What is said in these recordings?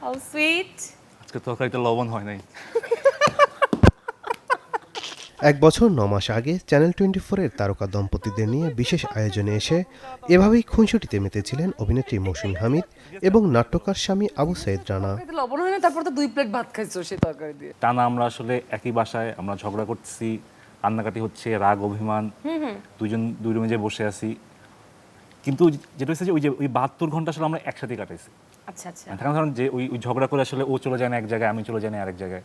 How sweet. আজকে তরকারিতে লবণ হয় নাই। 1 বছর 9 মাস আগে চ্যানেল 24-এর তারকা দম্পতিদের নিয়ে বিশেষ আয়োজনে এসে এভাবেই খুনসুটিতে মেতেছিলেন অভিনেত্রী মৌসুমী হামিদ এবং নাট্যকার স্বামী আবু সাইদ রানা। তরকারিতে লবণ হয় না, তারপর তো 2 প্লেট ভাত খাইছো সেই তরকারি দিয়ে। টানা আমরা আসলে একই বাসায় আমরা ঝগড়া করতেছি, কান্নাকাটি হচ্ছে, রাগ অভিমান, দুই রুমে যে বসে আছি। কিন্তু যেটা হচ্ছে যে ওই 72 ঘন্টা আসলে আমরা একসাথে কাটাইছি। আচ্ছা আচ্ছা। কারণ যে ওই ঝগড়া করে আসলে ও চলে যায় না এক জায়গায়, আমি চলে যাই না আরেক জায়গায়।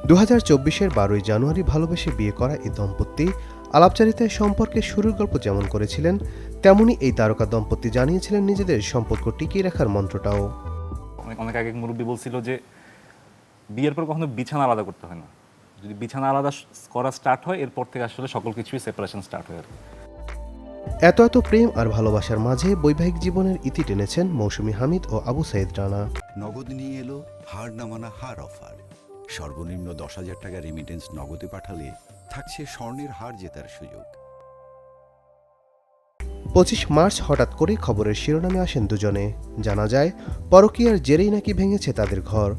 2024-এর 12ই জানুয়ারি ভালোবেসে বিয়ে করা এই দম্পতি আলাপচারিতায় সম্পর্কের শুরুর গল্প যেমন করেছিলেন, তেমনি এই তারকা দম্পতি জানিয়েছিলেন নিজেদের সম্পর্ক টিকিয়ে রাখার মন্ত্রটাও। অনেক আগে মুরব্বী বলছিল যে বিয়ের পর কখনো বিছানা আলাদা করতে হয় না, যদি বিছানা আলাদা করা স্টার্ট হয় এরপর থেকে আসলে সকল কিছুই সেপারেশন স্টার্ট হয়। এত এত প্রেম আর ভালোবাসার মাঝে বৈবাহিক জীবনের ইতি টেনেছেন মৌসুমী হামিদ ও আবু সাইদ রানা। নগদ নিয়ে এলো হার না মানা হার অফার। সর্বনিম্ন 10,000 টাকা রেমিটেন্স নগদে পাঠালে থাকছে স্বর্ণের হার জেতার সুযোগ। 25 মার্চ হঠাৎ করে খবরের শিরোনামে আসেন দুজনে। জানা যায় পরকীয়ার জেরেই নাকি ভেঙেছে তাদের ঘর।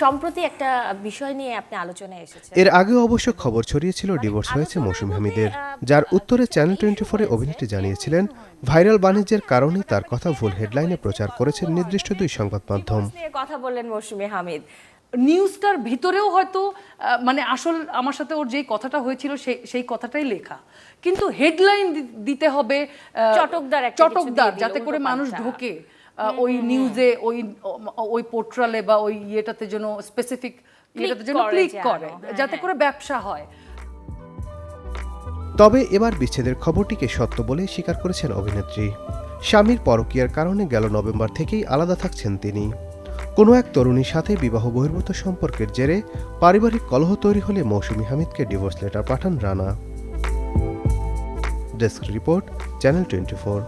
সম্প্রতি একটা বিষয় নিয়ে আপনি আলোচনায় এসেছেন। এর আগেও অবশ্য খবর ছড়িয়েছিল ডিভোর্স হয়েছে মৌসুমী হামিদের, যার উত্তরে চ্যানেল 24-এ অভিনেত্রী জানিয়েছিলেন ভাইরাল বাণিজ্যের কারণে তার কথা ভুল হেডলাইনে প্রচার করেছেন নির্দিষ্ট 2 সংবাদ মাধ্যম। নিয়ে কথা বললেন মৌসুমী হামিদ। নিউজটার ভিতরেও হয়তো মানে আসল আমার সাথে ওর যেই কথাটা হয়েছিল সেই কথাটাই লেখা, কিন্তু হেডলাইন দিতে হবে চটকদার, যাতে করে মানুষ ঢোকে ওই নিউজে, ওই পোর্ট্রালে বা ওই ইয়েটাতে যেন স্পেসিফিক ইয়েটাতে যেন ক্লিক করে, যাতে করে ব্যবসা হয়। তবে এবার বিচ্ছেদের খবরটিকে সত্য বলে স্বীকার করেছেন অভিনেত্রী। স্বামীর পরকীয়ার কারণে গেল নভেম্বর থেকেই আলাদা থাকছেন তিনি। কোনো এক তরুণীর সাথে বিবাহ বহির্ভূত সম্পর্কের জেরে পারিবারিক কলহ তৈরি হলে মৌসুমী হামিদকে ডিভোর্স লেটার পাঠান রানা। Desk report, channel 24।